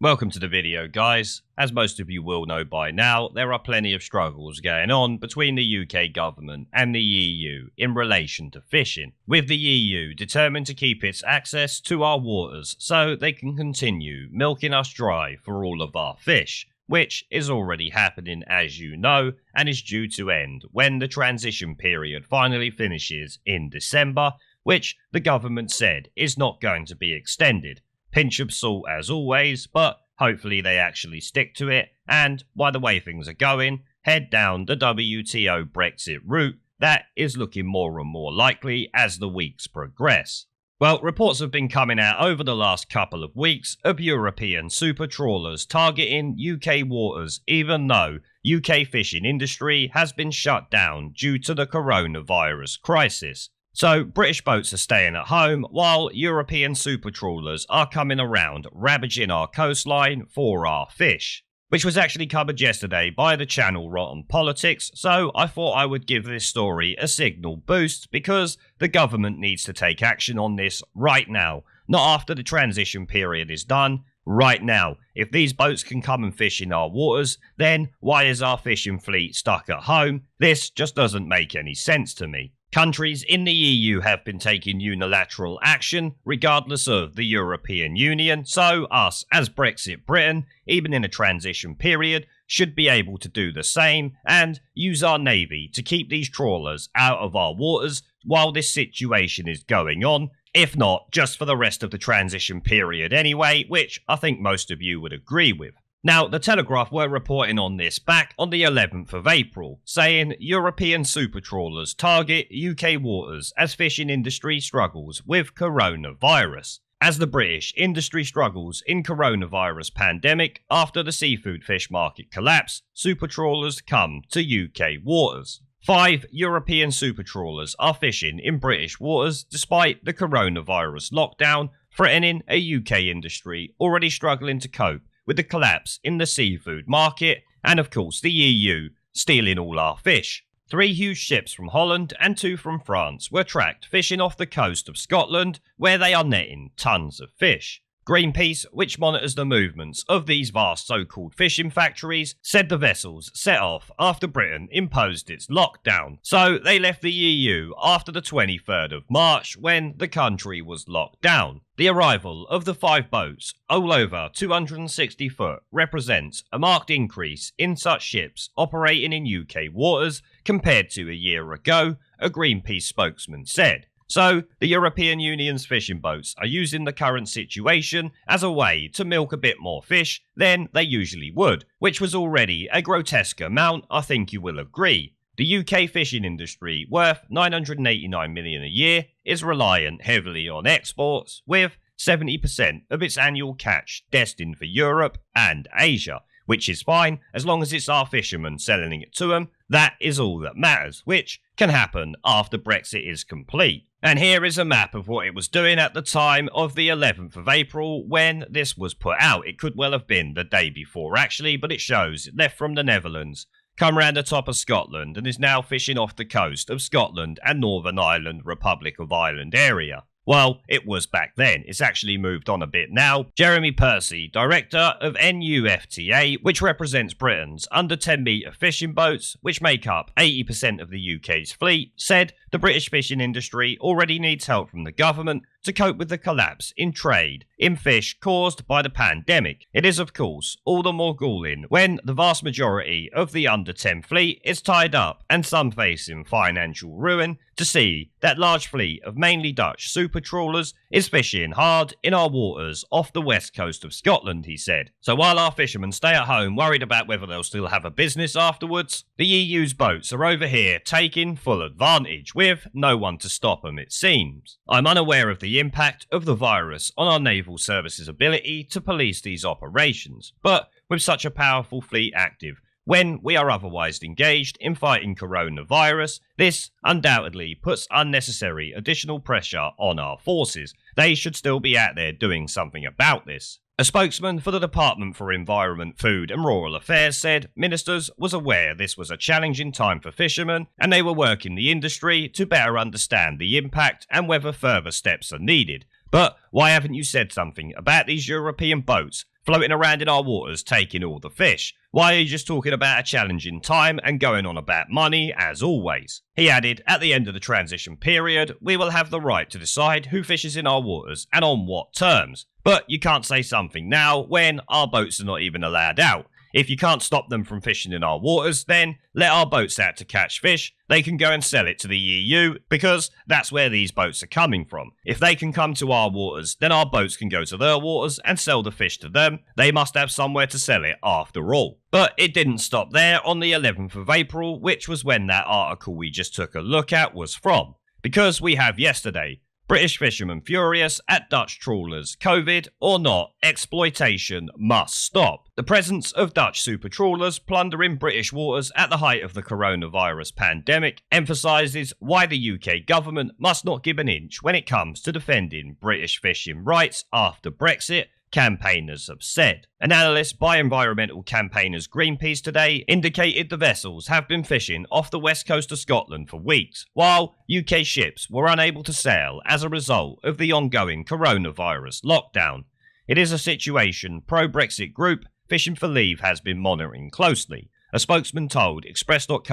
Welcome to the video, guys. As most of you will know by now, there are plenty of struggles going on between the UK government and the EU in relation to fishing, with the EU determined to keep its access to our waters so they can continue milking us dry for all of our fish, which is already happening, as you know, and is due to end when the transition period finally finishes in December, which the government said is not going to be extended. Pinch of salt as always, but hopefully they actually stick to it, and by the way things are going, head down the WTO Brexit route that is looking more and more likely as the weeks progress. Well, reports have been coming out over the last couple of weeks of European super trawlers targeting UK waters, even though UK fishing industry has been shut down due to the coronavirus crisis. So British boats are staying at home while European super trawlers are coming around ravaging our coastline for our fish, which was actually covered yesterday by the channel Rotten Politics, so I thought I would give this story a signal boost because the government needs to take action on this right now, not after the transition period is done, right now. If these boats can come and fish in our waters, then why is our fishing fleet stuck at home? This just doesn't make any sense to me. Countries in the EU have been taking unilateral action, regardless of the European Union, so us, as Brexit Britain, even in a transition period, should be able to do the same and use our navy to keep these trawlers out of our waters while this situation is going on, if not just for the rest of the transition period anyway, which I think most of you would agree with. Now, the Telegraph were reporting on this back on the 11th of April, saying European super trawlers target UK waters as fishing industry struggles with coronavirus. As the British industry struggles in coronavirus pandemic after the seafood fish market collapse, super trawlers come to UK waters. 5 European super trawlers are fishing in British waters despite the coronavirus lockdown, threatening a UK industry already struggling to cope with the collapse in the seafood market, and of course the EU stealing all our fish. 3 huge ships from Holland and 2 from France were tracked fishing off the coast of Scotland, where they are netting tons of fish. Greenpeace, which monitors the movements of these vast so-called fishing factories, said the vessels set off after Britain imposed its lockdown, so they left the EU after the 23rd of March when the country was locked down. The arrival of the 5 boats, all over 260 foot, represents a marked increase in such ships operating in UK waters compared to a year ago, a Greenpeace spokesman said. So, the European Union's fishing boats are using the current situation as a way to milk a bit more fish than they usually would, which was already a grotesque amount, I think you will agree. The UK fishing industry, worth $989 million a year, is reliant heavily on exports, with 70% of its annual catch destined for Europe and Asia, which is fine as long as it's our fishermen selling it to them. That is all that matters, which can happen after Brexit is complete. And here is a map of what it was doing at the time of the 11th of April when this was put out. It could well have been the day before actually, but it shows it left from the Netherlands, come round the top of Scotland and is now fishing off the coast of Scotland and Northern Ireland, Republic of Ireland area. Well, it was back then. It's actually moved on a bit now. Jeremy Percy, director of NUFTA, which represents Britain's under 10 metre fishing boats, which make up 80% of the UK's fleet, said the British fishing industry already needs help from the government to cope with the collapse in trade in fish caused by the pandemic. It is, of course, all the more galling when the vast majority of the under 10 fleet is tied up and some facing financial ruin to see that large fleet of mainly Dutch super trawlers is fishing hard in our waters off the west coast of Scotland, he said. So while our fishermen stay at home worried about whether they'll still have a business afterwards, the EU's boats are over here taking full advantage, with no one to stop them, it seems. I'm unaware of the impact of the virus on our naval service's ability to police these operations, but with such a powerful fleet active, when we are otherwise engaged in fighting coronavirus, this undoubtedly puts unnecessary additional pressure on our forces. They should still be out there doing something about this. A spokesman for the Department for Environment, Food and Rural Affairs said Ministers was aware this was a challenging time for fishermen and they were working the industry to better understand the impact and whether further steps are needed. But why haven't you said something about these European boats floating around in our waters taking all the fish? Why are you just talking about a challenging time and going on about money as always? He added, at the end of the transition period, we will have the right to decide who fishes in our waters and on what terms. But you can't say something now when our boats are not even allowed out. If you can't stop them from fishing in our waters, then let our boats out to catch fish. They can go and sell it to the EU, because that's where these boats are coming from. If they can come to our waters, then our boats can go to their waters and sell the fish to them. They must have somewhere to sell it after all. But it didn't stop there on the 11th of April, which was when that article we just took a look at was from. Because we have yesterday, British fishermen furious at Dutch trawlers. COVID or not, exploitation must stop. The presence of Dutch super trawlers plundering British waters at the height of the coronavirus pandemic emphasises why the UK government must not give an inch when it comes to defending British fishing rights after Brexit, campaigners have said. An analyst by environmental campaigners Greenpeace today indicated the vessels have been fishing off the west coast of Scotland for weeks, while UK ships were unable to sail as a result of the ongoing coronavirus lockdown. It is a situation pro-Brexit group Fishing for Leave has been monitoring closely. A spokesman told Express.co.uk,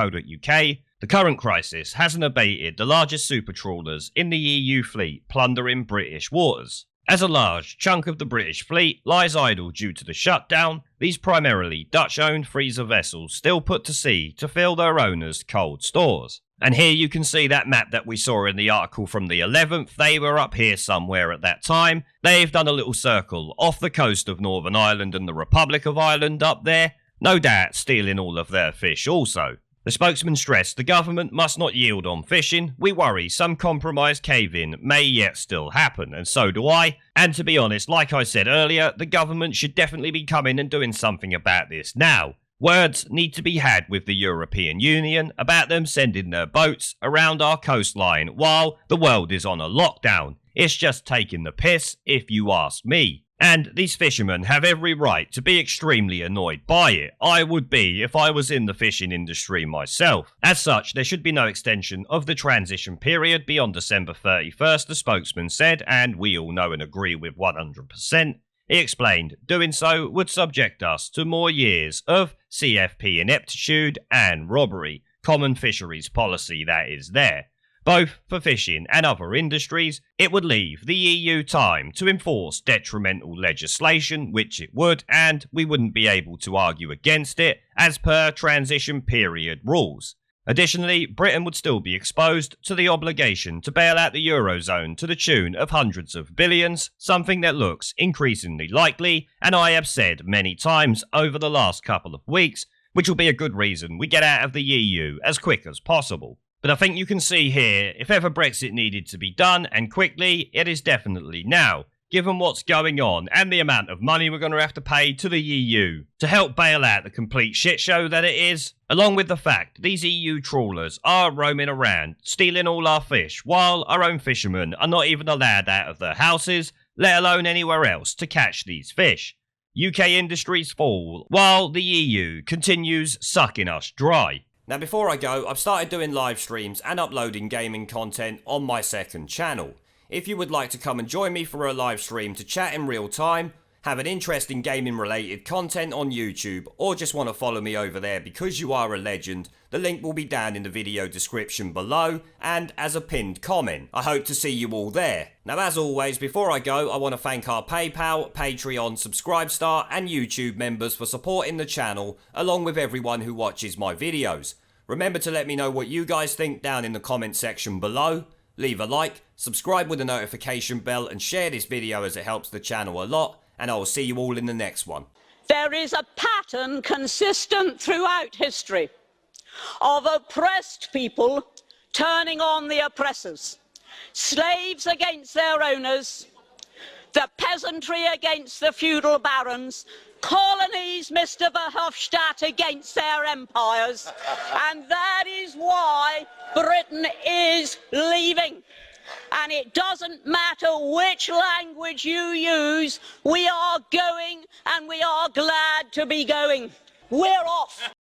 the current crisis hasn't abated the largest super trawlers in the EU fleet plundering British waters. As a large chunk of the British fleet lies idle due to the shutdown, these primarily Dutch-owned freezer vessels still put to sea to fill their owners' cold stores. And here you can see that map that we saw in the article from the 11th. They were up here somewhere at that time. They've done a little circle off the coast of Northern Ireland and the Republic of Ireland up there, no doubt stealing all of their fish also. The spokesman stressed the government must not yield on fishing. We worry some compromise cave-in may yet still happen, and so do I. And to be honest, like I said earlier, the government should definitely be coming and doing something about this now. Words need to be had with the European Union about them sending their boats around our coastline while the world is on a lockdown. It's just taking the piss, if you ask me. And these fishermen have every right to be extremely annoyed by it. I would be if I was in the fishing industry myself. As such, there should be no extension of the transition period beyond December 31st, the spokesman said, and we all know and agree with 100%. He explained, doing so would subject us to more years of CFP ineptitude and robbery, common fisheries policy that is there. Both for fishing and other industries, it would leave the EU time to enforce detrimental legislation, which it would, and we wouldn't be able to argue against it as per transition period rules. Additionally, Britain would still be exposed to the obligation to bail out the Eurozone to the tune of hundreds of billions, something that looks increasingly likely, and I have said many times over the last couple of weeks, which will be a good reason we get out of the EU as quick as possible. But I think you can see here, if ever Brexit needed to be done, and quickly, it is definitely now, given what's going on and the amount of money we're going to have to pay to the EU to help bail out the complete shit show that it is, along with the fact these EU trawlers are roaming around, stealing all our fish, while our own fishermen are not even allowed out of their houses, let alone anywhere else to catch these fish. UK industries fall, while the EU continues sucking us dry. Now before I go, I've started doing live streams and uploading gaming content on my second channel. If you would like to come and join me for a live stream to chat in real time, have an interest in gaming related content on YouTube, or just want to follow me over there because you are a legend, the link will be down in the video description below and as a pinned comment. I hope to see you all there. Now as always, before I go, I want to thank our PayPal, Patreon, Subscribestar and YouTube members for supporting the channel, along with everyone who watches my videos. Remember to let me know what you guys think down in the comment section below. Leave a like, subscribe with the notification bell and share this video as it helps the channel a lot, and I will see you all in the next one. There is a pattern consistent throughout history of oppressed people turning on the oppressors. Slaves against their owners, the peasantry against the feudal barons, colonies, Mr. Verhofstadt, against their empires. And that is why Britain is leaving. And it doesn't matter which language you use, we are going, and we are glad to be going. We're off.